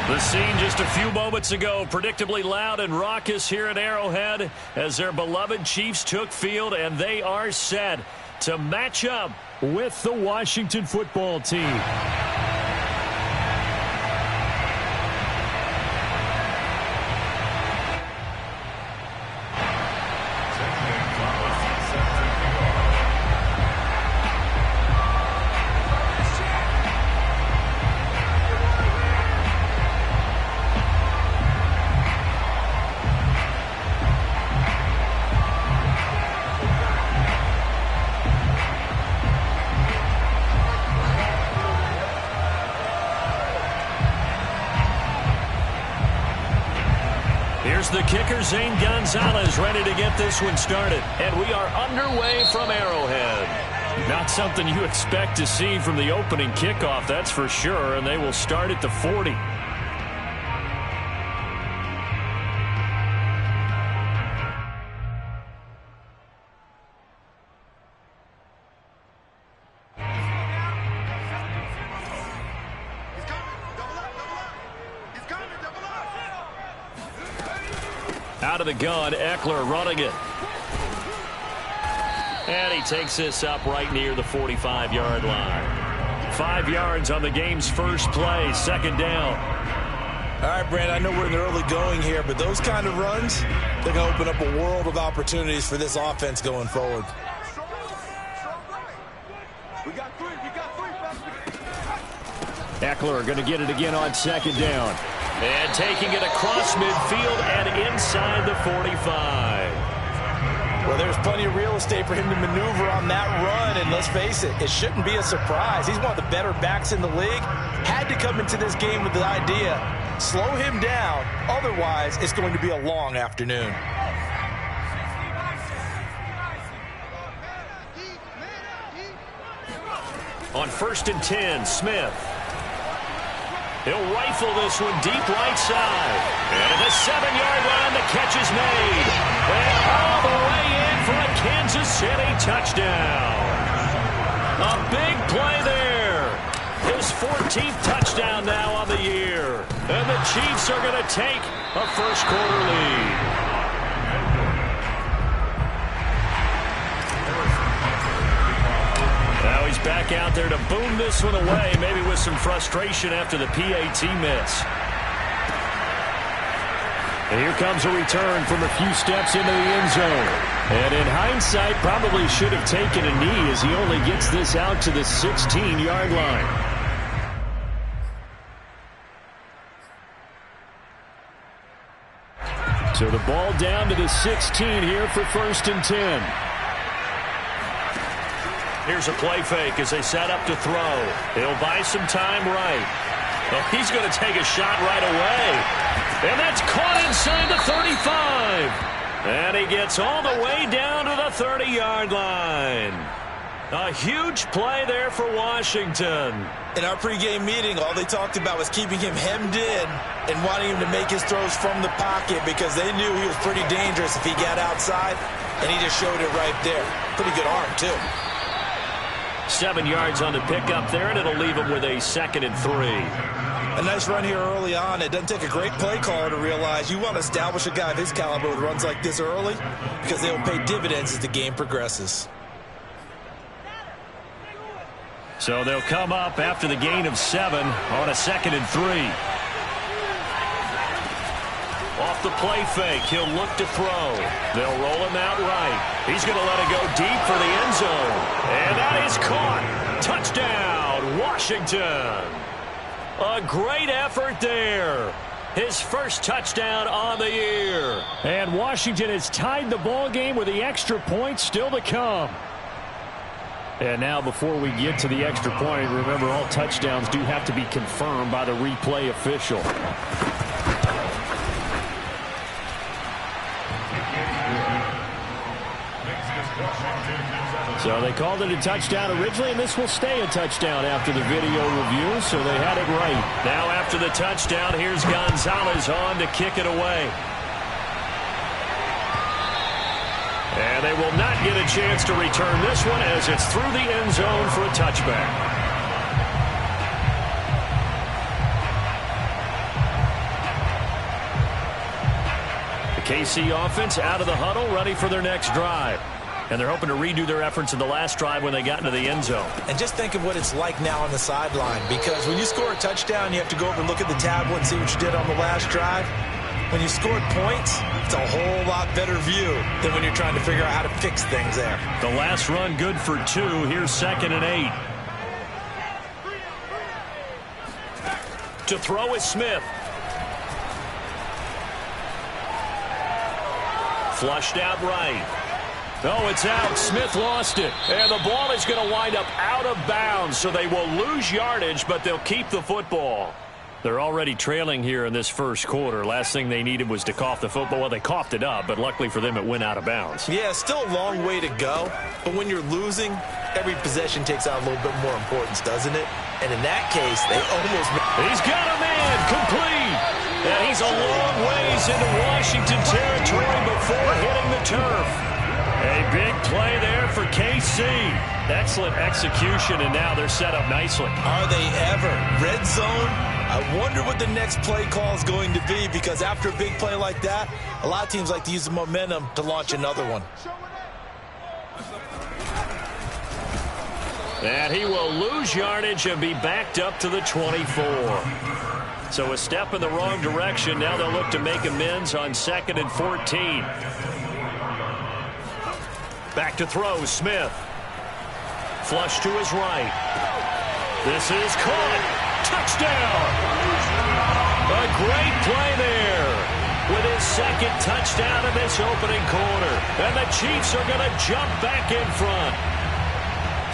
The scene just a few moments ago, predictably loud and raucous here at Arrowhead as their beloved Chiefs took field, and they are set to match up with the Washington football team. Here's the kicker, Zane Gonzalez, ready to get this one started. And we are underway from Arrowhead. Not something you expect to see from the opening kickoff, that's for sure. And they will start at the 40. Out of the gun, Eckler running it. And he takes this up right near the 45-yard line. 5 yards on the game's first play, second down. All right, Brand, I know we're in the early going here, but those kind of runs, they're going to open up a world of opportunities for this offense going forward. Eckler going to get it again on second down. And taking it across midfield and inside the 45. Well, there's plenty of real estate for him to maneuver on that run, and let's face it, it shouldn't be a surprise. He's one of the better backs in the league. Had to come into this game with the idea, slow him down, otherwise it's going to be a long afternoon. On 1st and 10, Smith. He'll rifle this one deep right side. And at the 7-yard line, the catch is made. And all the way in for a Kansas City touchdown. A big play there. His 14th touchdown now on the year. And the Chiefs are going to take a first-quarter lead. Now he's back out there to boom this one away, maybe with some frustration after the PAT miss. And here comes a return from a few steps into the end zone. And in hindsight, probably should have taken a knee as he only gets this out to the 16-yard line. So the ball down to the 16 here for 1st and 10. Here's a play fake as they set up to throw. He'll buy some time right. Oh, he's going to take a shot right away. And that's caught inside the 35. And he gets all the way down to the 30-yard line. A huge play there for Washington. In our pregame meeting, all they talked about was keeping him hemmed in and wanting him to make his throws from the pocket because they knew he was pretty dangerous if he got outside, and he just showed it right there. Pretty good arm, too. 7 yards on the pickup there, and it'll leave him with a 2nd and 3. A nice run here early on. It doesn't take a great play caller to realize you want to establish a guy of his caliber with runs like this early because they'll pay dividends as the game progresses. So they'll come up after the gain of 7 on a 2nd and 3. Off the play fake, he'll look to throw. They'll roll him out right. He's going to let it go deep for the end zone. And that is caught. Touchdown, Washington. A great effort there. His first touchdown on the year. And Washington has tied the ball game with the extra point still to come. And now before we get to the extra point, remember all touchdowns do have to be confirmed by the replay official. So they called it a touchdown originally, and this will stay a touchdown after the video review, so they had it right. Now after the touchdown, here's Gonzalez on to kick it away. And they will not get a chance to return this one as it's through the end zone for a touchback. KC offense out of the huddle, ready for their next drive. And they're hoping to redo their efforts in the last drive when they got into the end zone. And just think of what it's like now on the sideline, because when you score a touchdown, you have to go over and look at the tablet and see what you did on the last drive. When you scored points, it's a whole lot better view than when you're trying to figure out how to fix things there. The last run good for 2. Here's 2nd and 8. To throw is Smith. Flushed out right. Oh, it's out. Smith lost it. And the ball is going to wind up out of bounds, so they will lose yardage, but they'll keep the football. They're already trailing here in this first quarter. Last thing they needed was to cough the football. Well, they coughed it up, but luckily for them, it went out of bounds. Yeah, still a long way to go. But when you're losing, every possession takes on a little bit more importance, doesn't it? And in that case, they almost... He's got a man complete. And he's a long ways into Washington territory before hitting the turf. A big play there for KC. Excellent execution, and now they're set up nicely. Are they ever? Red zone? I wonder what the next play call is going to be, because after a big play like that, a lot of teams like to use the momentum to launch another one. And he will lose yardage and be backed up to the 24. So a step in the wrong direction. Now they'll look to make amends on 2nd and 14. Back to throw, Smith. Flush to his right. This is caught. Touchdown! A great play there with his 2nd touchdown in this opening quarter. And the Chiefs are going to jump back in front.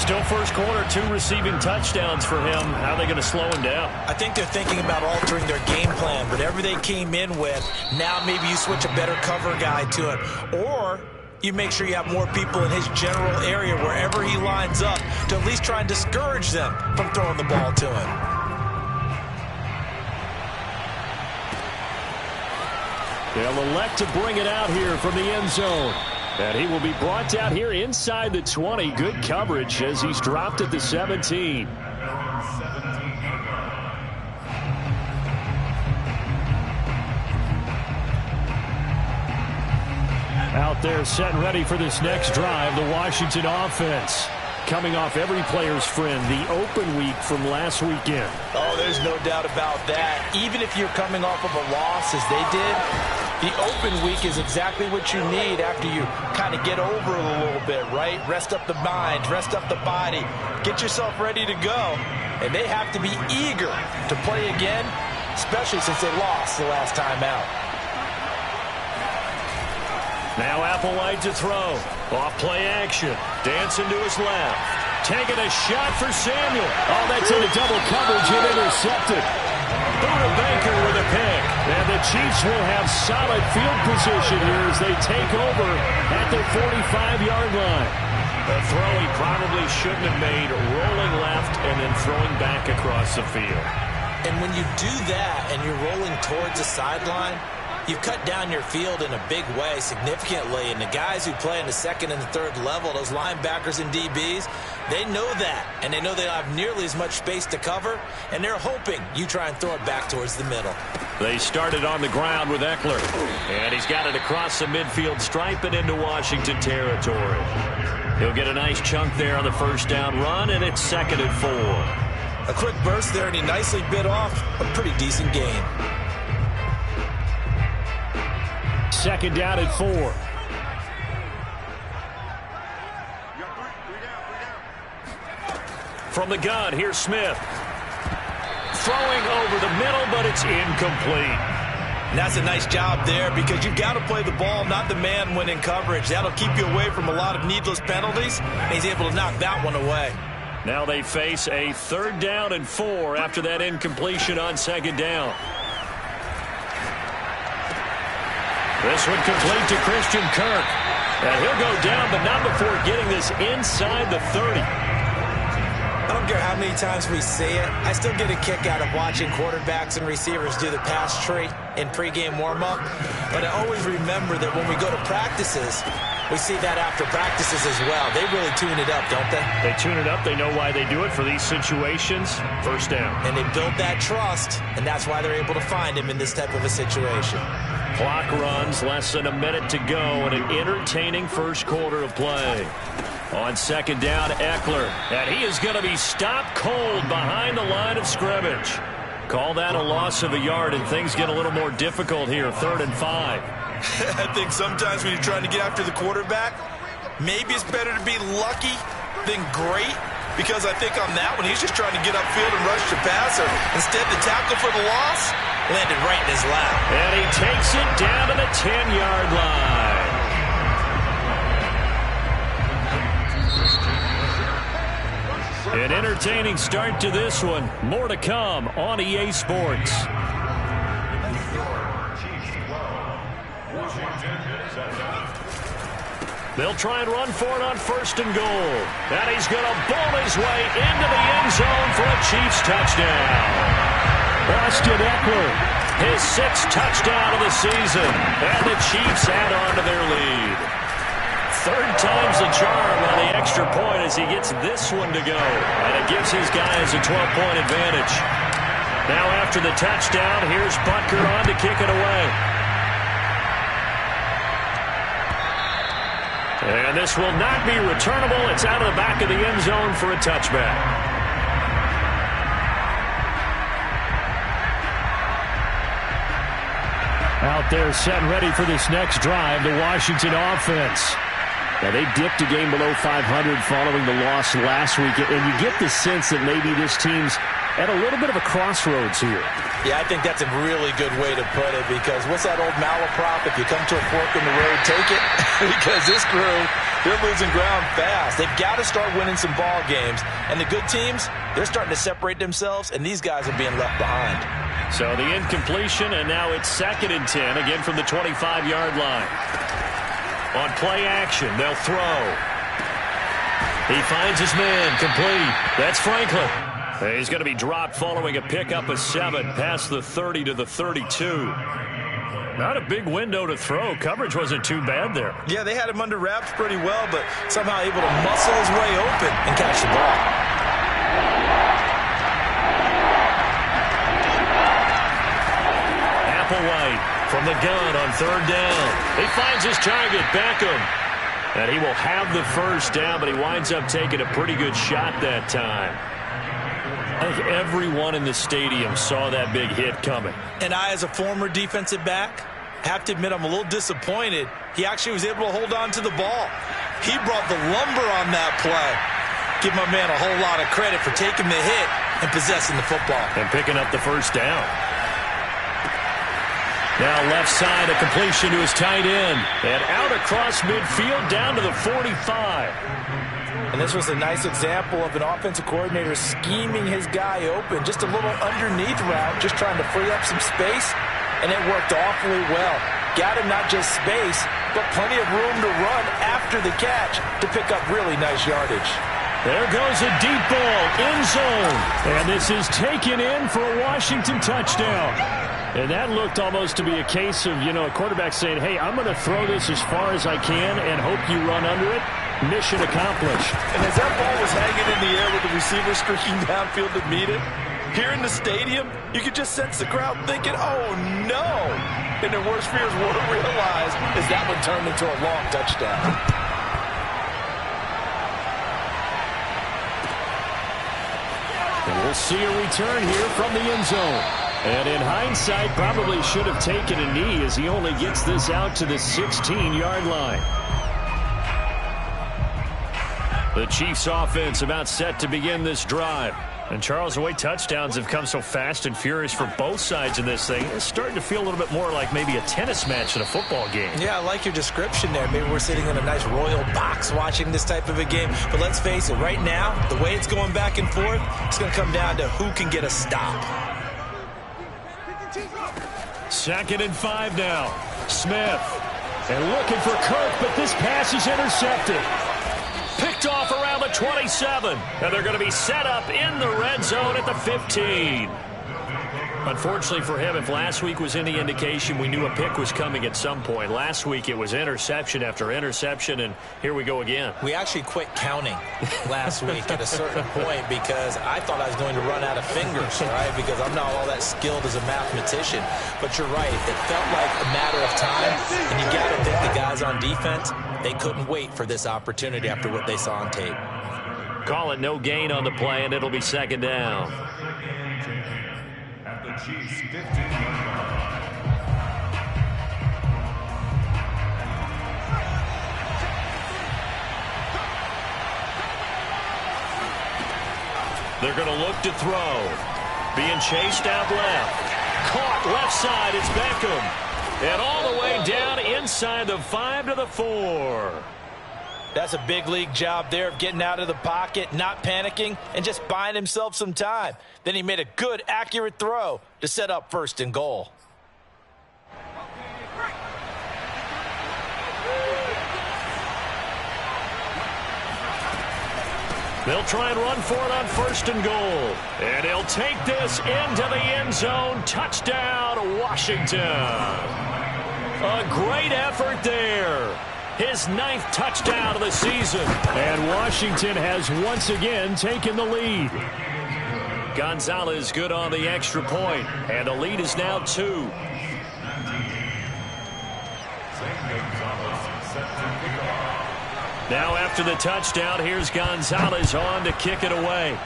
Still first quarter, 2 receiving touchdowns for him. How are they going to slow him down? I think they're thinking about altering their game plan. Whatever they came in with, now maybe you switch a better cover guy to it. Or you make sure you have more people in his general area wherever he lines up to at least try and discourage them from throwing the ball to him. They'll elect to bring it out here from the end zone. And he will be brought down here inside the 20. Good coverage as he's dropped at the 17. Out there set and ready for this next drive, the Washington offense. Coming off every player's friend, the open week from last weekend. Oh, there's no doubt about that. Even if you're coming off of a loss as they did, the open week is exactly what you need after you kind of get over it a little bit, right? Rest up the mind, rest up the body, get yourself ready to go. And they have to be eager to play again, especially since they lost the last time out. Now Applewhite to throw. Off play action. Dancing to his left. Taking a shot for Samuel. Oh, that's into double coverage and intercepted. Buda Baker with a pick. And the Chiefs will have solid field position here as they take over at their 45-yard line. A throw he probably shouldn't have made, rolling left and then throwing back across the field. And when you do that and you're rolling towards the sideline, you've cut down your field in a big way significantly, and the guys who play in the 2nd and the 3rd level, those linebackers and DBs, they know that, and they know they don't have nearly as much space to cover, and they're hoping you try and throw it back towards the middle. They started on the ground with Eckler, and he's got it across the midfield stripe and into Washington territory. He'll get a nice chunk there on the first down run, and it's 2nd and 4. A quick burst there, and he nicely bit off a pretty decent gain. 2nd down at 4. From the gun, here's Smith. Throwing over the middle, but it's incomplete. And that's a nice job there, because you've got to play the ball, not the man when in coverage. That'll keep you away from a lot of needless penalties, and he's able to knock that one away. Now they face a 3rd down and 4 after that incompletion on 2nd down. This one complete to Christian Kirk. And he'll go down, but not before getting this inside the 30. I don't don't care how many times we see it, I still get a kick out of watching quarterbacks and receivers do the pass tree in pregame warm-up. But I always remember that when we go to practices, we see that after practices as well. They really tune it up, don't they? They tune it up. They know why they do it for these situations. First down. And they build that trust, and that's why they're able to find him in this type of a situation. Clock runs, less than a minute to go, and an entertaining first quarter of play. On second down, Eckler, and he is going to be stopped cold behind the line of scrimmage. Call that a loss of a yard, and things get a little more difficult here, 3rd and 5. I think sometimes when you're trying to get after the quarterback, maybe it's better to be lucky than great, because I think on that one, he's just trying to get upfield and rush the passer. Instead, the tackle for the loss landed right in his lap. And he takes it down to the 10-yard line. An entertaining start to this one. More to come on EA Sports. They'll try and run for it on 1st and goal. And he's going to ball his way into the end zone for a Chiefs touchdown. Austin Eckler, his 6th touchdown of the season. And the Chiefs add on to their lead. 3rd time's the charm on the extra point as he gets this one to go. And it gives his guys a 12-point advantage. Now after the touchdown, here's Butker on to kick it away. And this will not be returnable. It's out of the back of the end zone for a touchback. Out there set and ready for this next drive, the Washington offense. Now, they dipped a game below 500 following the loss last week, and you get the sense that maybe this team's at a little bit of a crossroads here. Yeah, I think that's a really good way to put it, because what's that old malaprop? If you come to a fork in the road, take it. Because this crew, they're losing ground fast. They've got to start winning some ball games. And the good teams, they're starting to separate themselves, and these guys are being left behind. So the incompletion, and now it's 2nd and 10, again from the 25-yard line. On play action, they'll throw. He finds his man, complete. That's Franklin. He's going to be dropped following a pickup of 7 past the 30 to the 32. Not a big window to throw. Coverage wasn't too bad there. Yeah, they had him under wraps pretty well, but somehow able to muscle his way open and catch the ball. Applewhite from the gun on 3rd down. He finds his target, Beckham. And he will have the first down, but he winds up taking a pretty good shot that time. I think everyone in the stadium saw that big hit coming. And I, as a former defensive back, have to admit I'm a little disappointed. He actually was able to hold on to the ball. He brought the lumber on that play. Give my man a whole lot of credit for taking the hit and possessing the football. And picking up the first down. Now left side, a completion to his tight end. And out across midfield down to the 45. And this was a nice example of an offensive coordinator scheming his guy open. Just a little underneath route, just trying to free up some space. And it worked awfully well. Got him not just space, but plenty of room to run after the catch to pick up really nice yardage. There goes a deep ball, end zone. And this is taken in for a Washington touchdown. And that looked almost to be a case of, a quarterback saying, hey, I'm going to throw this as far as I can and hope you run under it. Mission accomplished. And as that ball was hanging in the air with the receiver streaking downfield to meet it, here in the stadium, you could just sense the crowd thinking, oh, no. And their worst fears were realized as that one turned into a long touchdown. And we'll see a return here from the end zone. And in hindsight, probably should have taken a knee as he only gets this out to the 16-yard line. The Chiefs offense about set to begin this drive. And Charles, the way touchdowns have come so fast and furious for both sides in this thing, it's starting to feel a little bit more like maybe a tennis match in a football game. Yeah, I like your description there. Maybe we're sitting in a nice royal box watching this type of a game. But let's face it, right now, the way it's going back and forth, it's going to come down to who can get a stop. 2nd and 5 now. Smith. And looking for Kirk, but this pass is intercepted. Picked picked off around the 27. And they're going to be set up in the red zone at the 15. Unfortunately for him, if last week was any indication, we knew a pick was coming at some point. Last week it was interception after interception, and here we go again. We actually quit counting last week at a certain point because I thought I was going to run out of fingers, right? Because I'm not all that skilled as a mathematician. But you're right. It felt like a matter of time, and you got to think the guys on defense, they couldn't wait for this opportunity after what they saw on tape. Call it no gain on the play, and it'll be second down. Chiefs 15. They're going to look to throw. Being chased out left. Caught left side. It's Beckham. And all the way down inside the 5 to the 4. That's a big league job there of getting out of the pocket, not panicking, and just buying himself some time. Then he made a good, accurate throw to set up 1st and goal. They'll try and run for it on 1st and goal. And he'll take this into the end zone. Touchdown, Washington. A great effort there. His 9th touchdown of the season. And Washington has once again taken the lead. Gonzalez good on the extra point. And the lead is now 2. Now after the touchdown, here's Gonzalez on to kick it away.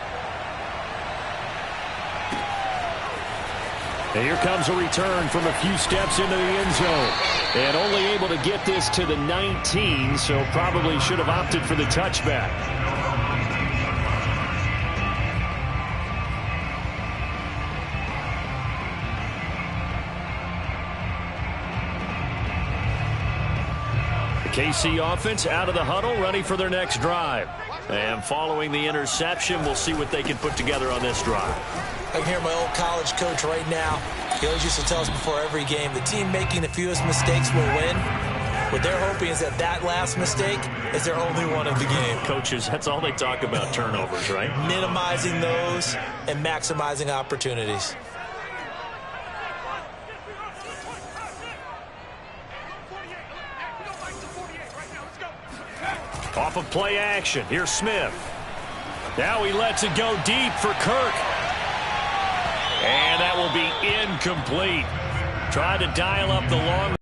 And here comes a return from a few steps into the end zone. And only able to get this to the 19, so probably should have opted for the touchback. The KC offense out of the huddle, ready for their next drive. And following the interception, we'll see what they can put together on this drive. I can hear my old college coach right now. He always used to tell us before every game, the team making the fewest mistakes will win. What they're hoping is that that last mistake is their only one of the game. Coaches, that's all they talk about, turnovers, right? Minimizing those and maximizing opportunities. Off of play action. Here's Smith. Now he lets it go deep for Kirk. And that will be incomplete. Tried to dial up the long,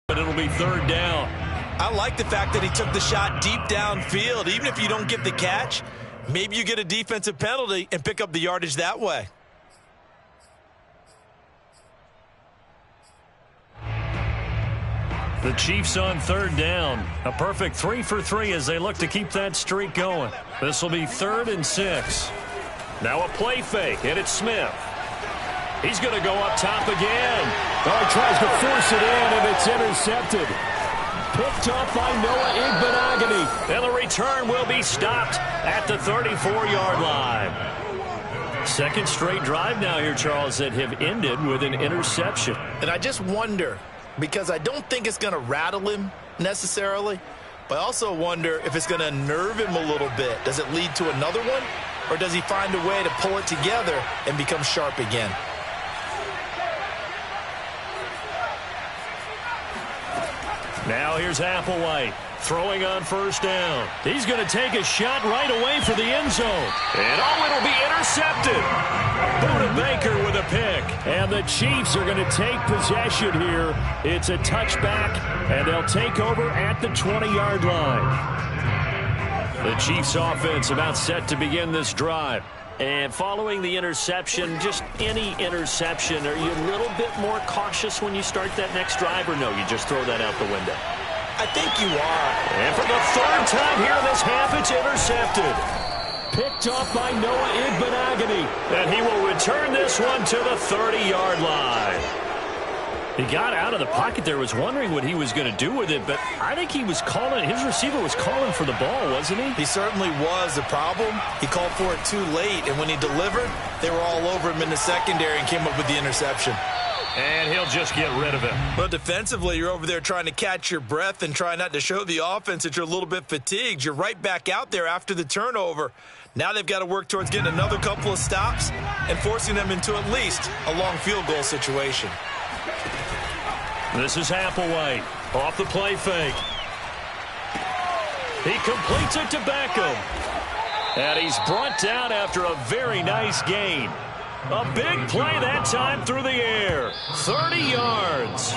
but it'll be 3rd down. I like the fact that he took the shot deep downfield. Even if you don't get the catch, maybe you get a defensive penalty and pick up the yardage that way. The Chiefs on 3rd down. A perfect 3 for 3 as they look to keep that streak going. This will be 3rd and 6. Now a play fake, and it's Smith. He's going to go up top again. Oh, he tries to force it in, and it's intercepted. Picked up by Noah Igbenogany. And the return will be stopped at the 34-yard line. Second straight drive now here, Charles, that have ended with an interception. And I just wonder, because I don't think it's going to rattle him necessarily, but I also wonder if it's going to nerve him a little bit. Does it lead to another one, or does he find a way to pull it together and become sharp again? Now here's Applewhite throwing on 1st down. He's going to take a shot right away for the end zone. And it'll be intercepted. Buda Baker with a pick. And the Chiefs are going to take possession here. It's a touchback, and they'll take over at the 20-yard line. The Chiefs offense about set to begin this drive. And following the interception, just any interception, are you a little bit more cautious when you start that next drive, or no, you just throw that out the window? I think you are. And for the 3rd time here this half, it's intercepted. Picked off by Noah Igbenogany. And he will return this one to the 30-yard line. He got out of the pocket there, was wondering what he was going to do with it, but I think he was calling, his receiver was calling for the ball, wasn't he? He certainly was. The problem, he called for it too late, and when he delivered, they were all over him in the secondary and came up with the interception. And he'll just get rid of it. Well, defensively, you're over there trying to catch your breath and try not to show the offense that you're a little bit fatigued. You're right back out there after the turnover. Now they've got to work towards getting another couple of stops and forcing them into at least a long field goal situation. This is Applewhite off the play fake. He completes it to Beckham. And he's brought down after a very nice gain. A big play that time through the air. 30 yards.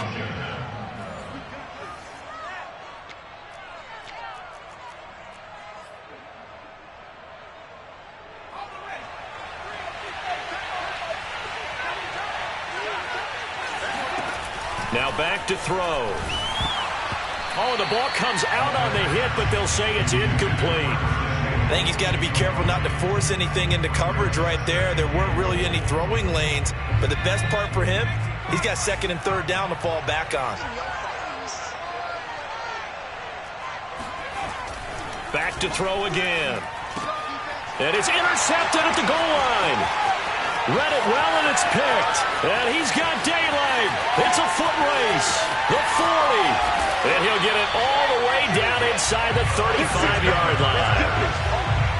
Now back to throw. Oh, the ball comes out on the hit, but they'll say it's incomplete. I think he's got to be careful not to force anything into coverage right there. There weren't really any throwing lanes, but the best part for him, he's got second and third down to fall back on. Back to throw again. And it's intercepted at the goal line. Read it well, and it's picked. And he's got daylight. It's a foot race. The 40. And he'll get it all the way down inside the 35-yard line.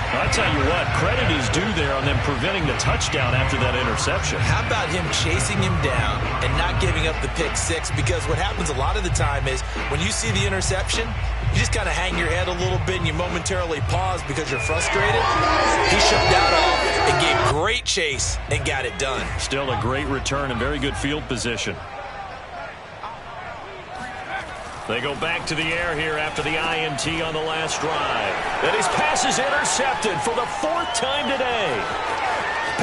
I'll tell you what, credit is due there on them preventing the touchdown after that interception. How about him chasing him down and not giving up the pick six? Because what happens a lot of the time is when you see the interception, you just kind of hang your head a little bit and you momentarily pause because you're frustrated. He shook that off and gave great chase and got it done. Still a great return and very good field position. They go back to the air here after the INT on the last drive. And his pass is intercepted for the fourth time today.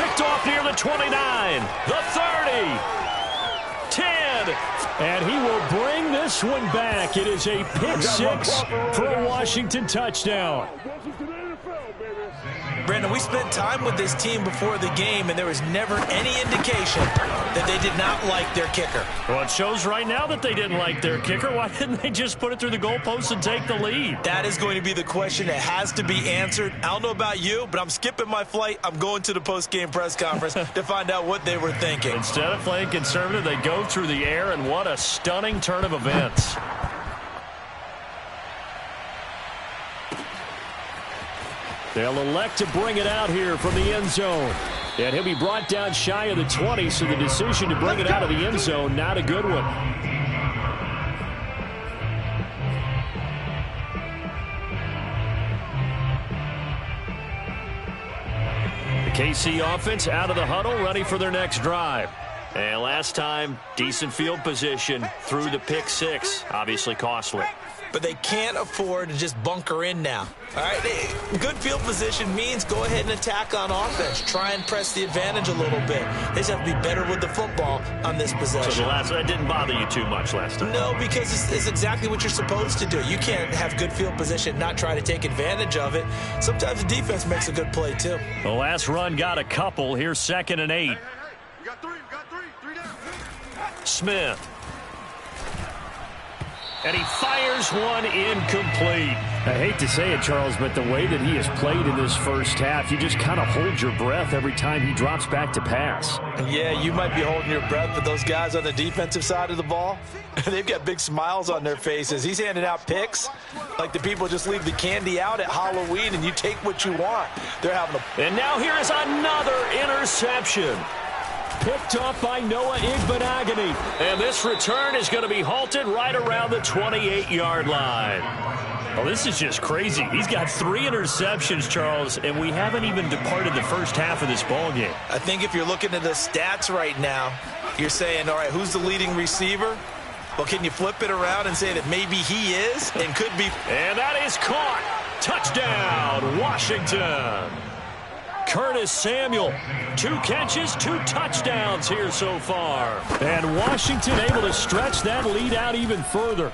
Picked off near the 29, the 30, 10. And he will bring this one back. It is a pick six for a Washington touchdown. Brandon, we spent time with this team before the game, and there was never any indication that they did not like their kicker. Well, it shows right now that they didn't like their kicker. Why didn't they just put it through the goalpost and take the lead? That is going to be the question that has to be answered. I don't know about you, but I'm skipping my flight. I'm going to the post-game press conference to find out what they were thinking. Instead of playing conservative, they go through the air, and what a stunning turn of events. They'll elect to bring it out here from the end zone. And he'll be brought down shy of the 20, so the decision to bring it out of the end zone, not a good one. The KC offense out of the huddle, ready for their next drive. And last time, decent field position through the pick six. Obviously costly. But they can't afford to just bunker in now. All right, good field position means go ahead and attack on offense. Try and press the advantage a little bit. They just have to be better with the football on this possession. So that didn't bother you too much last time? No, because it's exactly what you're supposed to do. You can't have good field position and not try to take advantage of it. Sometimes the defense makes a good play, too. The last run got a couple. Here's 2nd and 8. We got three down. Smith. And he fires one incomplete. I hate to say it, Charles, but the way that he has played in this first half, you just kind of hold your breath every time he drops back to pass. Yeah, you might be holding your breath, but those guys on the defensive side of the ball, they've got big smiles on their faces. He's handing out picks like the people just leave the candy out at Halloween and you take what you want. They're having a... And now here is another interception. Picked off by Noah Igbenogany. And this return is going to be halted right around the 28-yard line. Well, this is just crazy. He's got 3 interceptions, Charles, and we haven't even departed the first half of this ballgame. I think if you're looking at the stats right now, you're saying, all right, who's the leading receiver? Well, can you flip it around and say that maybe he is and could be? And that is caught. Touchdown, Washington. Curtis Samuel, 2 catches, 2 touchdowns here so far. And Washington able to stretch that lead out even further.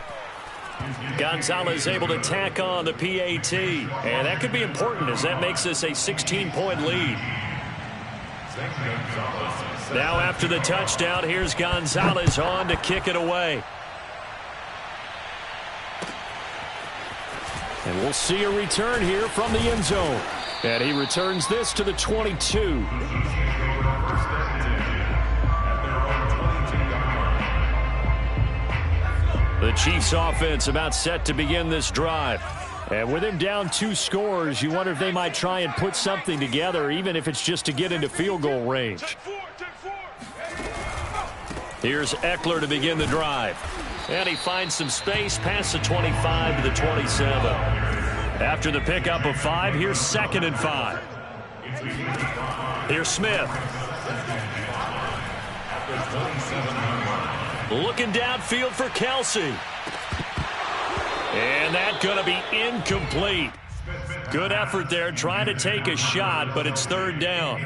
Gonzalez able to tack on the PAT. And that could be important as that makes this a 16-point lead. Now after the touchdown, here's Gonzalez on to kick it away. And we'll see a return here from the end zone. And he returns this to the 22. The Chiefs offense about set to begin this drive. And with him down 2 scores, you wonder if they might try and put something together, even if it's just to get into field goal range. Here's Eckler to begin the drive. And he finds some space past the 25 to the 27. After the pickup of 5, here's 2nd and 5. Here's Smith. Looking downfield for Kelsey. And that's going to be incomplete. Good effort there trying to take a shot, but it's 3rd down.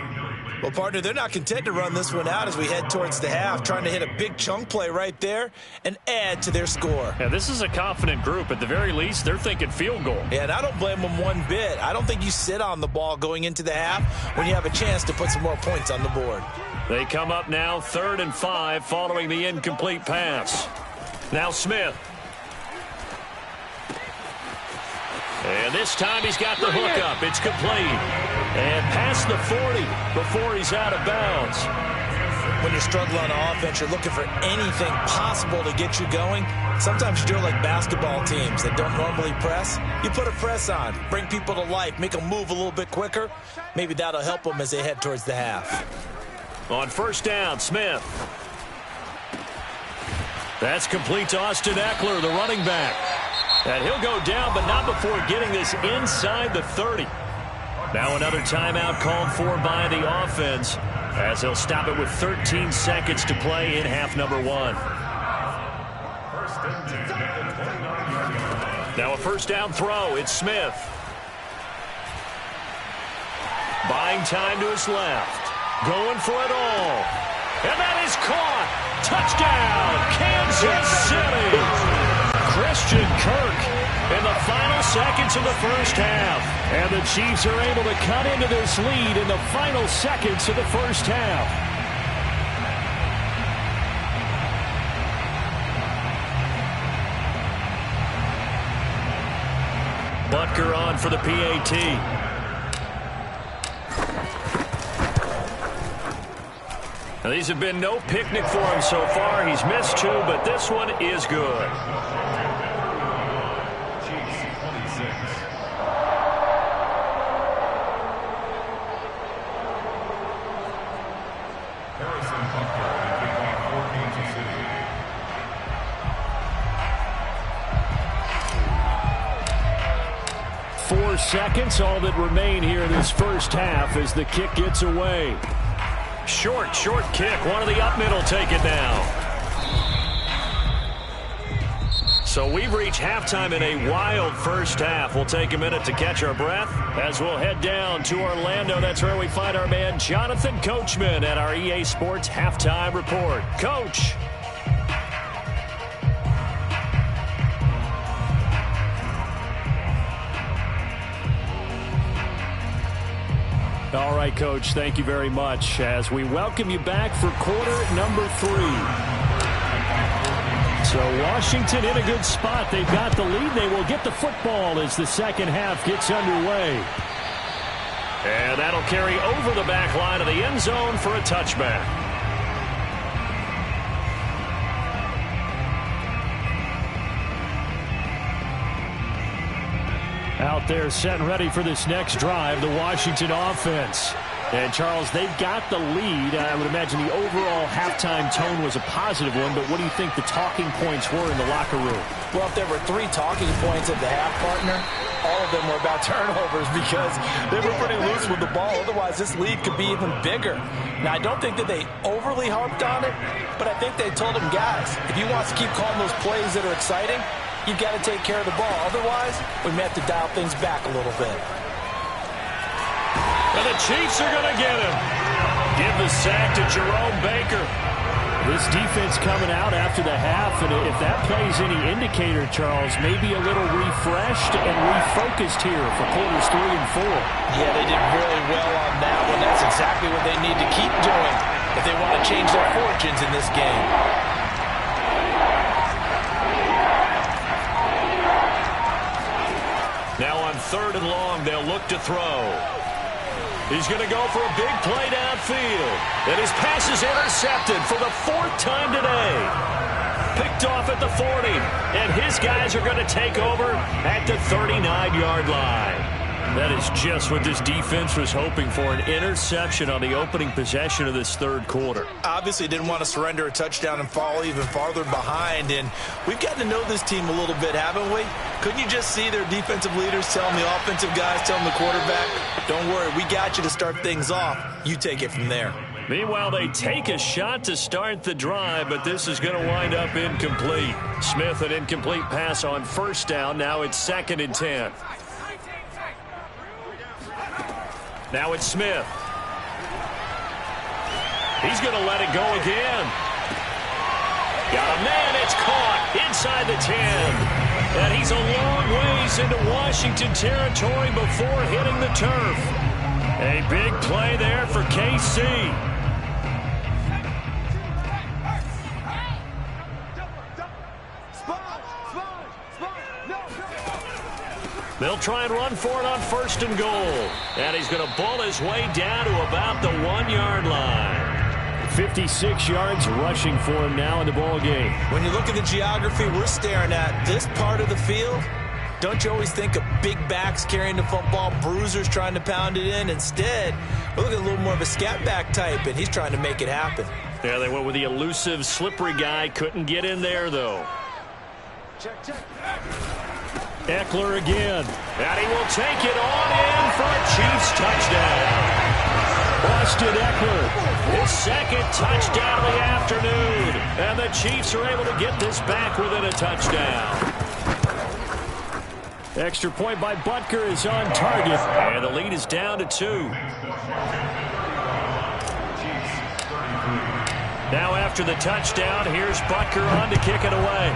Well, partner, they're not content to run this one out as we head towards the half, trying to hit a big chunk play right there and add to their score. Yeah, this is a confident group. At the very least, they're thinking field goal. Yeah, and I don't blame them one bit. I don't think you sit on the ball going into the half when you have a chance to put some more points on the board. They come up now 3rd and 5 following the incomplete pass. Now Smith. And this time he's got the hookup. It's complete. And past the 40 before he's out of bounds. When you're struggling on offense, you're looking for anything possible to get you going. Sometimes you do it like basketball teams that don't normally press. You put a press on, bring people to life, make them move a little bit quicker. Maybe that'll help them as they head towards the half. On 1st down, Smith. That's complete to Austin Eckler, the running back. And he'll go down, but not before getting this inside the 30. Now another timeout called for by the offense as they'll stop it with 13 seconds to play in half number 1. Now a 1st down throw. It's Smith. Buying time to his left. Going for it all. And that is caught. Touchdown, Kansas City. Christian Kirk in the final seconds of the 1st half. And the Chiefs are able to cut into this lead in the final seconds of the 1st half. Butker on for the PAT. Now, these have been no picnic for him so far. He's missed 2, but this one is good. Seconds, all that remain here in this 1st half as the kick gets away. Short kick. One of the up middle take it now. So we've reached halftime in a wild 1st half. We'll take a minute to catch our breath as we'll head down to Orlando. That's where we find our man Jonathan Coachman at our EA Sports Halftime Report. Coach. All right, Coach, thank you very much as we welcome you back for quarter number 3. So Washington in a good spot. They've got the lead. They will get the football as the 2nd half gets underway. And that'll carry over the back line of the end zone for a touchback. Out there set and ready for this next drive, the Washington offense. And, Charles, they've got the lead. I would imagine the overall halftime tone was a positive one, but what do you think the talking points were in the locker room? Well, if there were 3 talking points at the half, partner, all of them were about turnovers because they were pretty loose with the ball. Otherwise, this lead could be even bigger. Now, I don't think that they overly harped on it, but I think they told them, guys, if you want to keep calling those plays that are exciting, you've got to take care of the ball. Otherwise, we may have to dial things back a little bit. And the Chiefs are going to get him. Give the sack to Jerome Baker. This defense coming out after the half, and if that plays any indicator, Charles, maybe a little refreshed and refocused here for quarters 3 and 4. Yeah, they did really well on that one. That's exactly what they need to keep doing. if they want to change their fortunes in this game. Now on 3rd and long, they'll look to throw. He's going to go for a big play downfield. And his pass is intercepted for the 4th time today. Picked off at the 40. And his guys are going to take over at the 39-yard line. That is just what this defense was hoping for, an interception on the opening possession of this 3rd quarter. Obviously didn't want to surrender a touchdown and fall even farther behind, and we've gotten to know this team a little bit, haven't we? Couldn't you just see their defensive leaders telling the offensive guys, telling the quarterback, don't worry, we got you to start things off. You take it from there. Meanwhile, they take a shot to start the drive, but this is going to wind up incomplete. Smith, an incomplete pass on 1st down. Now it's 2nd and 10. Now it's Smith. He's going to let it go again. Got a man. It's caught inside the 10. And he's a long ways into Washington territory before hitting the turf. A big play there for KC. They'll try and run for it on 1st and goal. And he's going to ball his way down to about the 1-yard line. 56 yards rushing for him now in the ball game. When you look at the geography we're staring at, this part of the field, don't you always think of big backs carrying the football, bruisers trying to pound it in? Instead, we're looking at a little more of a scat back type, and he's trying to make it happen. Yeah, they went with the elusive, slippery guy. Couldn't get in there, though. Check. Eckler again. And he will take it on in for a Chiefs touchdown. Austin Eckler, his 2nd touchdown of the afternoon. And the Chiefs are able to get this back within a touchdown. Extra point by Butker is on target. And the lead is down to 2. Now after the touchdown, here's Butker on to kick it away.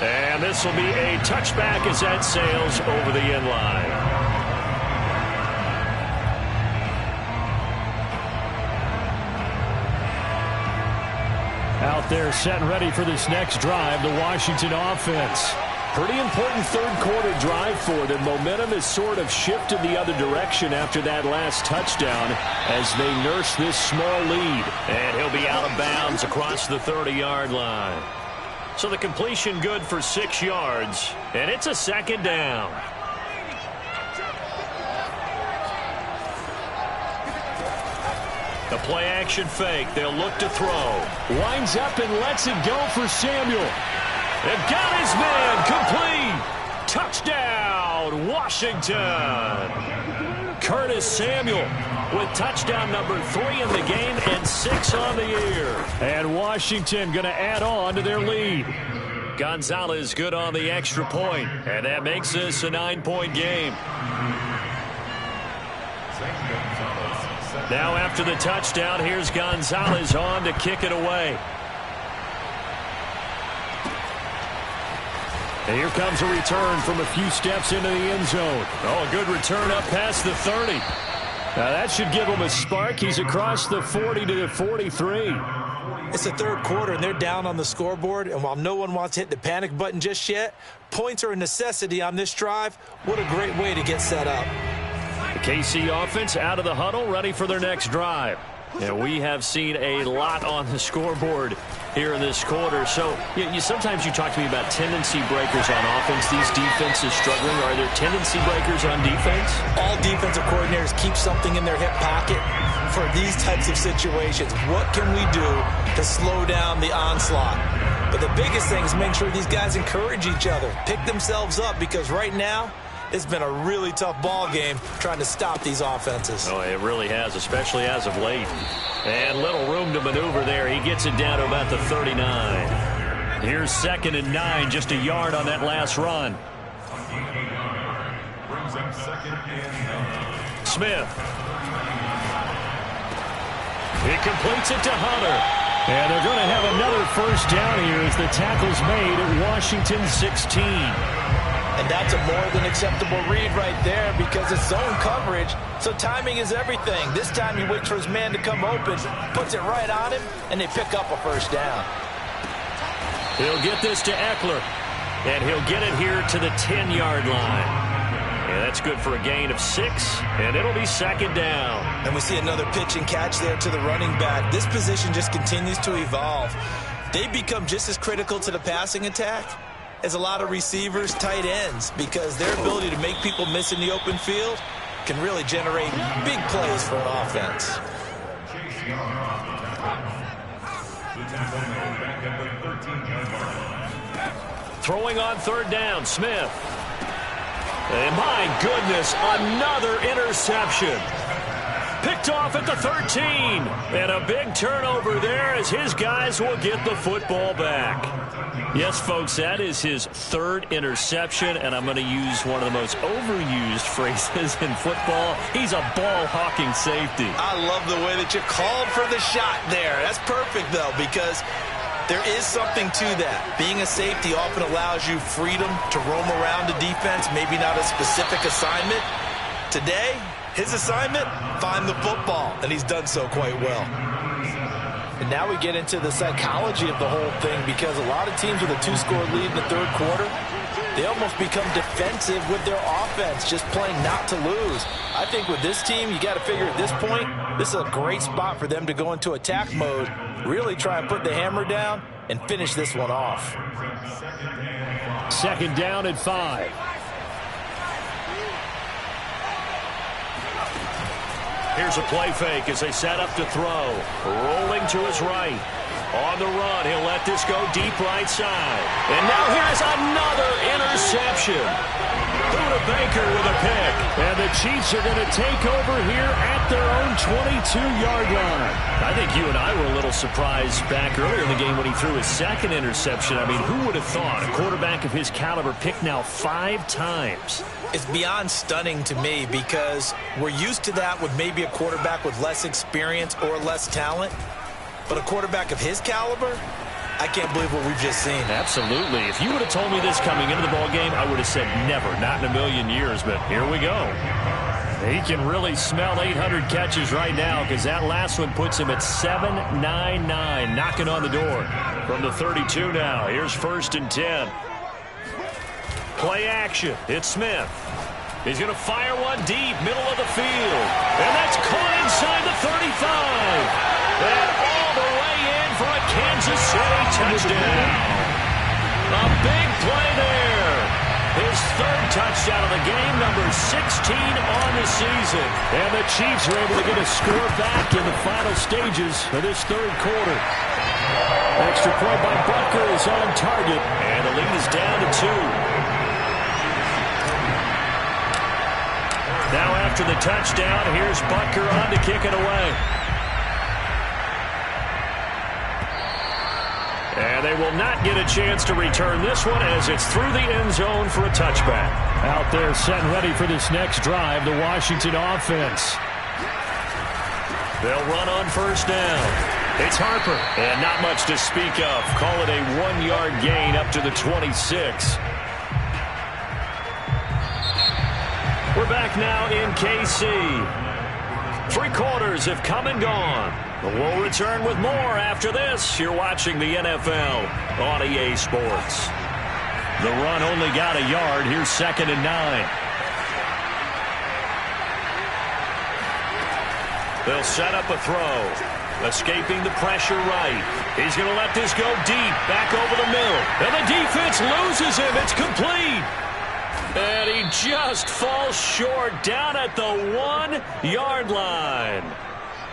And this will be a touchback as that sails over the end line. Out there set and ready for this next drive, the Washington offense. Pretty important 3rd quarter drive for them. Momentum has sort of shifted the other direction after that last touchdown as they nurse this small lead. And he'll be out of bounds across the 30-yard line. So the completion good for 6 yards, and it's a 2nd down. The play action fake. They'll look to throw. Winds up and lets it go for Samuel. And got his man complete. Touchdown, Washington. Curtis Samuel with touchdown number 3 in the game and 6 on the year. And Washington going to add on to their lead. Gonzalez good on the extra point, and that makes this a 9-point game. Now after the touchdown, here's Gonzalez on to kick it away. And here comes a return from a few steps into the end zone. Oh, a good return up past the 30. Now that should give him a spark. He's across the 40 to the 43. It's the 3rd quarter, and they're down on the scoreboard. And while no one wants to hit the panic button just yet, points are a necessity on this drive. What a great way to get set up. The KC offense out of the huddle, ready for their next drive. And we have seen a lot on the scoreboard here in this quarter. So sometimes you talk to me about tendency breakers on offense. These defenses struggling. Are there tendency breakers on defense? All defensive coordinators keep something in their hip pocket for these types of situations. What can we do to slow down the onslaught? But the biggest thing is make sure these guys encourage each other, pick themselves up, because right now it's been a really tough ball game trying to stop these offenses. Oh, it really has, especially as of late. And little room to maneuver there. He gets it down to about the 39. Here's 2nd and 9, just a yard on that last run. Smith. He completes it to Hunter. And they're going to have another 1st down here as the tackle's made at Washington 16. And that's a more than acceptable read right there because it's zone coverage, so timing is everything. This time he waits for his man to come open, puts it right on him, and they pick up a first down. He'll get this to Eckler, and he'll get it here to the 10-yard line. And that's good for a gain of 6, and it'll be second down. And we see another pitch and catch there to the running back. This position just continues to evolve. They become just as critical to the passing attack as a lot of receivers, tight ends, because their ability to make people miss in the open field can really generate big plays for an offense. Throwing on third down, Smith. And my goodness, another interception. Picked off at the 13. And a big turnover there as his guys will get the football back. Yes, folks, that is his third interception, and I'm going to use one of the most overused phrases in football. He's a ball-hawking safety. I love the way that you called for the shot there. That's perfect, though, because there is something to that. Being a safety often allows you freedom to roam around the defense, maybe not a specific assignment. Today, his assignment, find the football, and he's done so quite well. And now we get into the psychology of the whole thing because a lot of teams with a 2-score lead in the third quarter, they almost become defensive with their offense, just playing not to lose. I think with this team, you got to figure at this point, this is a great spot for them to go into attack mode, really try and put the hammer down and finish this one off. Second down at 5. Here's a play fake as they set up to throw. Rolling to his right. On the run, he'll let this go deep right side. And now here's another interception. Buda Baker with a pick. And the Chiefs are going to take over here at their own 22-yard line. I think you and I were a little surprised back earlier in the game when he threw his second interception. I mean, who would have thought a quarterback of his caliber picked now 5 times? It's beyond stunning to me because we're used to that with maybe a quarterback with less experience or less talent. But a quarterback of his caliber, I can't believe what we've just seen. Absolutely. If you would have told me this coming into the ballgame, I would have said never, not in a million years. But here we go. He can really smell 800 catches right now because that last one puts him at 799, knocking on the door from the 32 now. Here's first and 10. Play action. It's Smith. He's going to fire one deep, middle of the field. And that's caught inside the 35. And all the way in for a Kansas City touchdown. A big play there. His third touchdown of the game, number 16 on the season. And the Chiefs were able to get a score back in the final stages of this third quarter. Extra point by Butker is on target. And the lead is down to 2. Now after the touchdown, here's Butker on to kick it away. And they will not get a chance to return this one as it's through the end zone for a touchback. Out there set and ready for this next drive, the Washington offense. They'll run on first down. It's Harper. And not much to speak of. Call it a 1-yard gain up to the 26. We're back now in KC. 3 quarters have come and gone. We'll return with more after this. You're watching the NFL on EA Sports. The run only got a yard. Here's second and 9. They'll set up a throw. Escaping the pressure right. He's going to let this go deep. Back over the middle. And the defense loses him. It's complete. And he just falls short down at the 1-yard line.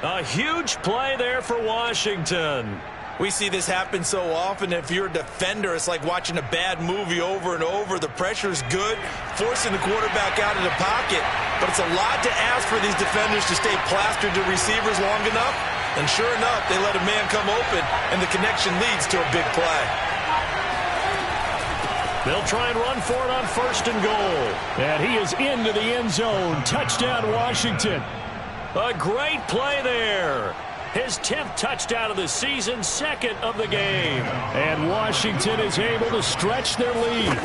A huge play there for Washington. We see this happen so often. If you're a defender, it's like watching a bad movie over and over. The pressure's good, forcing the quarterback out of the pocket. But it's a lot to ask for these defenders to stay plastered to receivers long enough. And sure enough, they let a man come open, and the connection leads to a big play. They'll try and run for it on first and goal. And he is into the end zone. Touchdown, Washington. A great play there. His 10th touchdown of the season, 2nd of the game. And Washington is able to stretch their lead.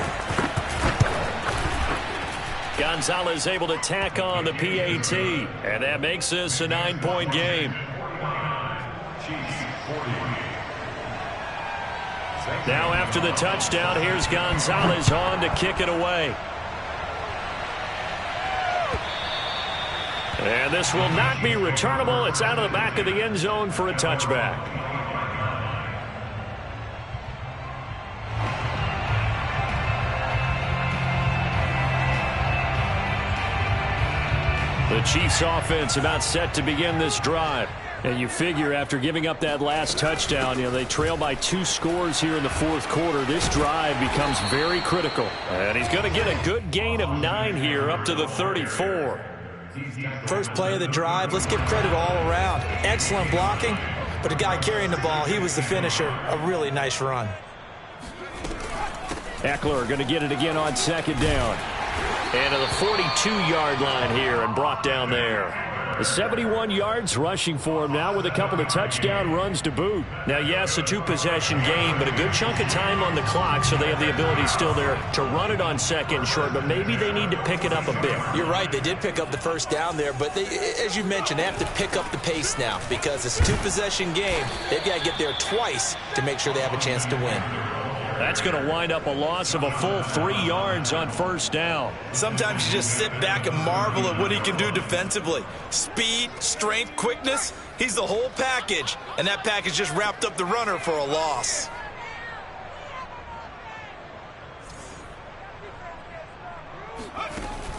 Gonzalez able to tack on the PAT, and that makes this a 9-point game. Now after the touchdown, here's Gonzalez on to kick it away. And this will not be returnable. It's out of the back of the end zone for a touchback. The Chiefs offense about set to begin this drive. And you figure after giving up that last touchdown, they trail by 2 scores here in the fourth quarter. This drive becomes very critical. And he's going to get a good gain of 9 here up to the 34. First play of the drive, let's give credit all around. Excellent blocking, but the guy carrying the ball, he was the finisher. A really nice run. Eckler going to get it again on second down. And to the 42-yard line here and brought down there. 71 yards rushing for him now with a couple of touchdown runs to boot. Now, yes, a 2-possession game, but a good chunk of time on the clock, so they have the ability still there to run it on second and short, but maybe they need to pick it up a bit. You're right. They did pick up the first down there, but they, as you mentioned, they have to pick up the pace now because it's a 2-possession game. They've got to get there twice to make sure they have a chance to win. That's going to wind up a loss of a full 3 yards on first down. Sometimes you just sit back and marvel at what he can do defensively. Speed, strength, quickness, he's the whole package. And that package just wrapped up the runner for a loss.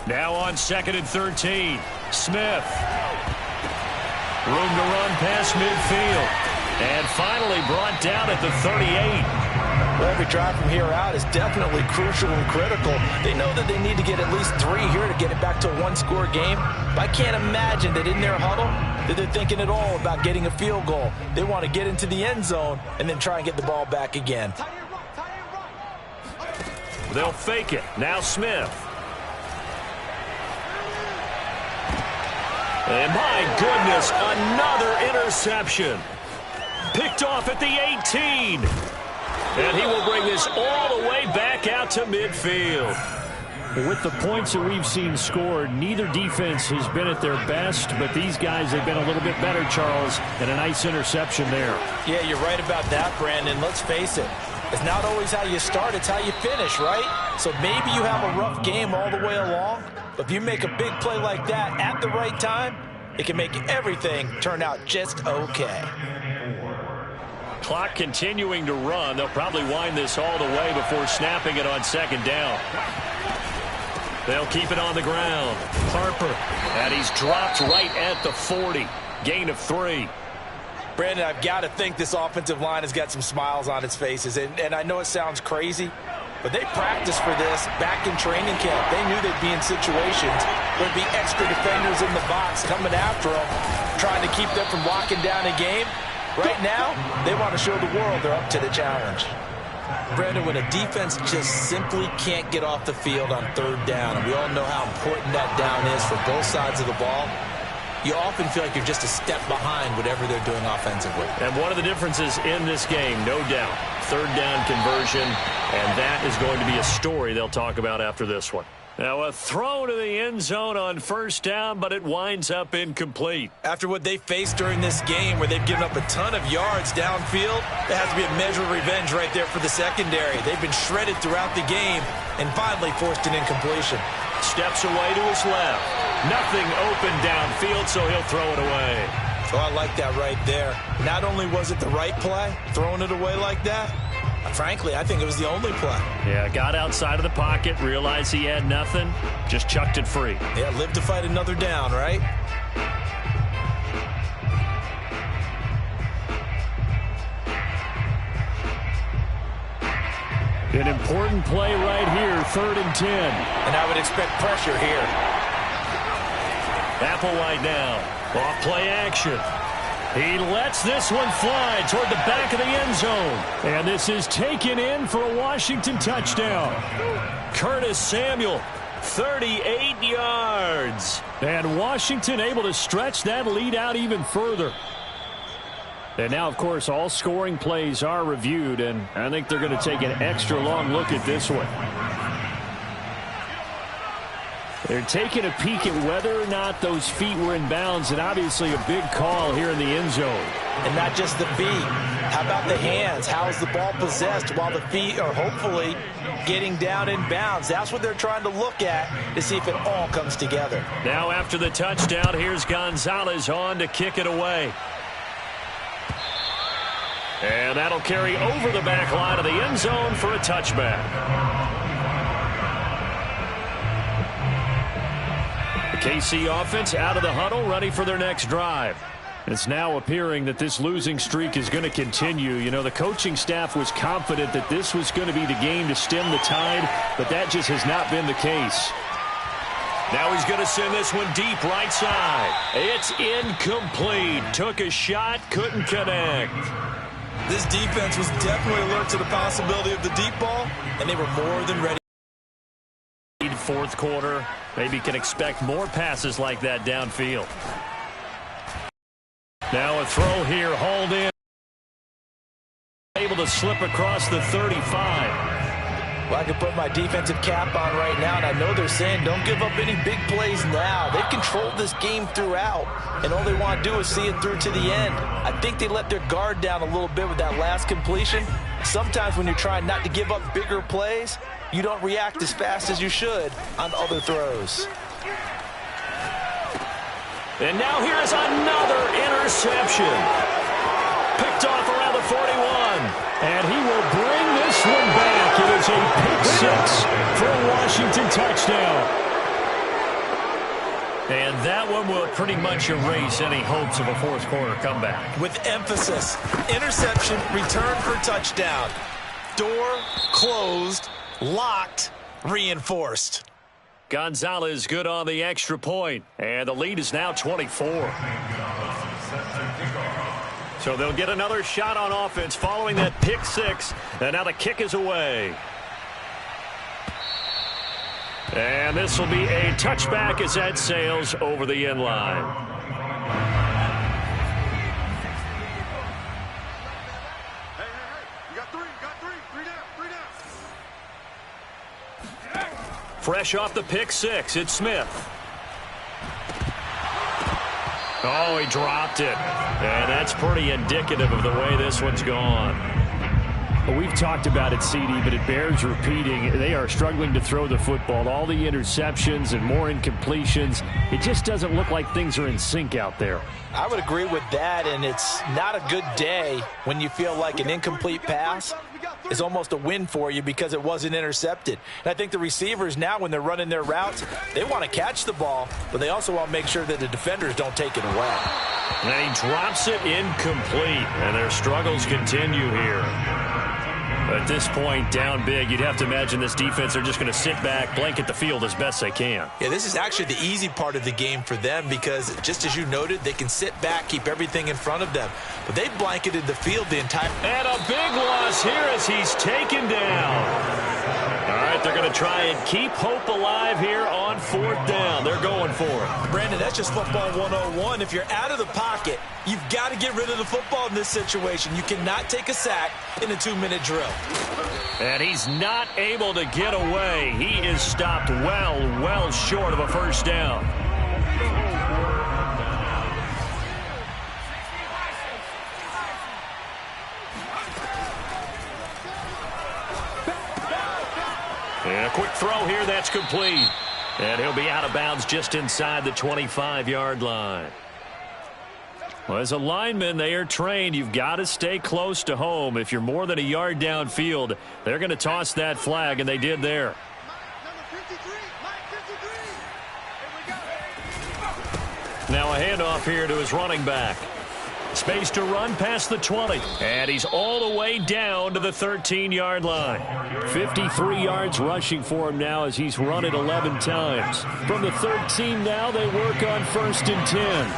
Now on 2nd and 13. Smith. Room to run past midfield. And finally brought down at the 38. Well, every drive from here out is definitely crucial and critical. They know that they need to get at least 3 here to get it back to a 1-score game. But I can't imagine that in their huddle that they're thinking at all about getting a field goal. They want to get into the end zone and then try and get the ball back again. They'll fake it. Now Smith. And my goodness, another interception. Picked off at the 18. And he will bring this all the way back out to midfield. With the points that we've seen scored, neither defense has been at their best, but these guys have been a little bit better, Charles, and a nice interception there. Yeah, you're right about that, Brandon. Let's face it. It's not always how you start, it's how you finish, right? So maybe you have a rough game all the way along, but if you make a big play like that at the right time, it can make everything turn out just okay. Clock continuing to run. They'll probably wind this all the way before snapping it on second down. They'll keep it on the ground. Harper. And he's dropped right at the 40. Gain of 3. Brandon, I've got to think this offensive line has got some smiles on its faces. And I know it sounds crazy, but they practiced for this back in training camp. They knew they'd be in situations where there'd be extra defenders in the box coming after them, trying to keep them from locking down a game. Right now, they want to show the world they're up to the challenge. Brandon, when a defense just simply can't get off the field on 3rd down, and we all know how important that down is for both sides of the ball, you often feel like you're just a step behind whatever they're doing offensively. And one of the differences in this game, no doubt, 3rd down conversion, and that is going to be a story they'll talk about after this one. Now a throw to the end zone on 1st down, but it winds up incomplete. After what they faced during this game where they've given up a ton of yards downfield, there has to be a measure of revenge right there for the secondary. They've been shredded throughout the game and finally forced an incompletion. Steps away to his left. Nothing open downfield, so he'll throw it away. Oh, I like that right there. Not only was it the right play, throwing it away like that, frankly, I think it was the only play. Yeah, got outside of the pocket, realized he had nothing, just chucked it free. Yeah, live to fight another down, right? An important play right here, 3rd and 10. And I would expect pressure here. Applewhite now, off play action. He lets this one fly toward the back of the end zone. And this is taken in for a Washington touchdown. Curtis Samuel, 38 yards. And Washington able to stretch that lead out even further. And now, of course, all scoring plays are reviewed, and I think they're going to take an extra long look at this one. They're taking a peek at whether or not those feet were in bounds, and obviously a big call here in the end zone. And not just the feet. How about the hands? How is the ball possessed while the feet are hopefully getting down in bounds? That's what they're trying to look at to see if it all comes together. Now after the touchdown, here's Gonzalez on to kick it away. And that'll carry over the back line of the end zone for a touchback. The KC offense out of the huddle, ready for their next drive. It's now appearing that this losing streak is going to continue. You know, the coaching staff was confident that this was going to be the game to stem the tide, but that just has not been the case. Now he's going to send this one deep right side. It's incomplete. Took a shot, couldn't connect. This defense was definitely alert to the possibility of the deep ball, and they were more than ready. Fourth quarter, maybe can expect more passes like that downfield. Now a throw here, hauled in. Able to slip across the 35. Well, I can put my defensive cap on right now, and I know they're saying don't give up any big plays now. They've controlled this game throughout, and all they want to do is see it through to the end. I think they let their guard down a little bit with that last completion. Sometimes when you're trying not to give up bigger plays, you don't react as fast as you should on other throws. And now here's another interception. Picked off around the 41. And he will bring this one back. It is a pick six for a Washington touchdown. And that one will pretty much erase any hopes of a fourth quarter comeback. With emphasis, interception, return for touchdown. Door closed, locked, reinforced. Gonzalez good on the extra point, and the lead is now 24. So they'll get another shot on offense following that pick six, and now the kick is away. And this will be a touchback as that sails over the end line. Hey, you got three down. Fresh off the pick six, it's Smith. Oh, he dropped it. And that's pretty indicative of the way this one's gone. Well, we've talked about it, CD, but it bears repeating. They are struggling to throw the football. All the interceptions and more incompletions. It just doesn't look like things are in sync out there. I would agree with that, and it's not a good day when you feel like an incomplete pass is almost a win for you because it wasn't intercepted. And I think the receivers now, when they're running their routes, they want to catch the ball, but they also want to make sure that the defenders don't take it away. And he drops it incomplete, and their struggles continue here. At this point, down big, you'd have to imagine this defense are just going to sit back, blanket the field as best they can. Yeah, this is actually the easy part of the game for them because, just as you noted, they can sit back, keep everything in front of them. But they blanketed the field the entire... And a big loss here as he's taken down. All right, they're going to try and keep hope alive here on fourth down. They're going for it. Brandon, that's just football 101. If you're out of the pocket, you've got to get rid of the football in this situation. You cannot take a sack in a 2-minute drill. And he's not able to get away. He is stopped well short of a first down. And a quick throw here, that's complete. And he'll be out of bounds just inside the 25-yard line. Well, as a lineman, they are trained. You've got to stay close to home. If you're more than a yard downfield, they're going to toss that flag, and they did there. Now a handoff here to his running back. Space to run past the 20. And he's all the way down to the 13-yard line. 53 yards rushing for him now as he's run it 11 times. From the 13 now, they work on 1st and 10.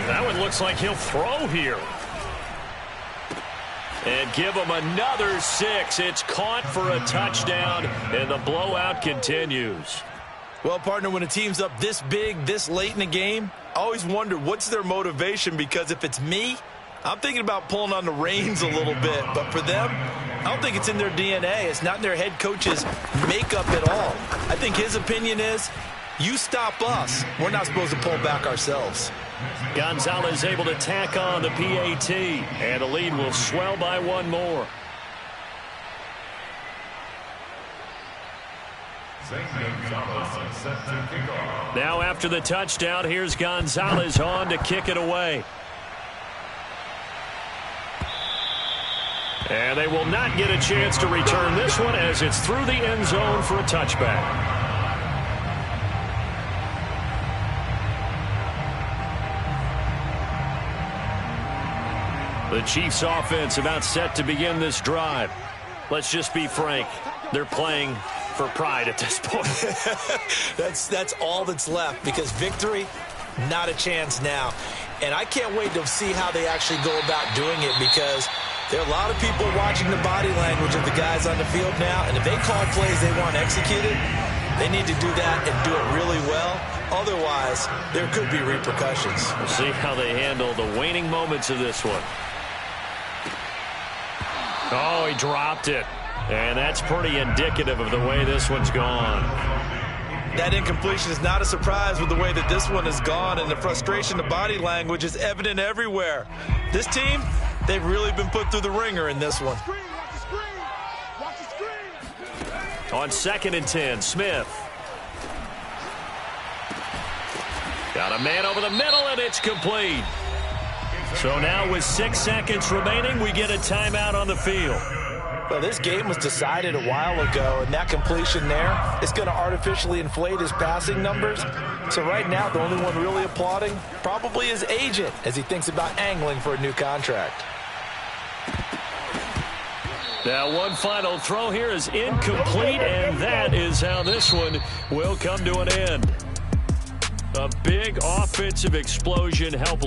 That one looks like he'll throw here. And give him another 6. It's caught for a touchdown, and the blowout continues. Well, partner, when a team's up this big, this late in the game, I always wonder what's their motivation, because if it's me, I'm thinking about pulling on the reins a little bit. But for them, I don't think it's in their DNA. It's not in their head coach's makeup at all. I think his opinion is, you stop us. We're not supposed to pull back ourselves. Gonzalez able to tack on the PAT, and the lead will swell by one more. Now after the touchdown, here's Gonzalez on to kick it away. And they will not get a chance to return this one as it's through the end zone for a touchback. The Chiefs offense about set to begin this drive. Let's just be frank. They're playing for pride at this point. That's all that's left, because victory, not a chance now. And I can't wait to see how they actually go about doing it, because there are a lot of people watching the body language of the guys on the field now, and if they call plays they want executed, they need to do that and do it really well. Otherwise, there could be repercussions. We'll see how they handle the waning moments of this one. Oh, he dropped it. And that's pretty indicative of the way this one's gone. That incompletion is not a surprise with the way that this one has gone, and the frustration, the body language is evident everywhere. This team, they've really been put through the ringer in this one. On 2nd and 10, Smith. Got a man over the middle, and it's complete. So now with 6 seconds remaining, we get a timeout on the field. Well, this game was decided a while ago, and that completion there is going to artificially inflate his passing numbers. So right now, the only one really applauding probably his agent as he thinks about angling for a new contract. Now one final throw here is incomplete, and that is how this one will come to an end. A big offensive explosion helped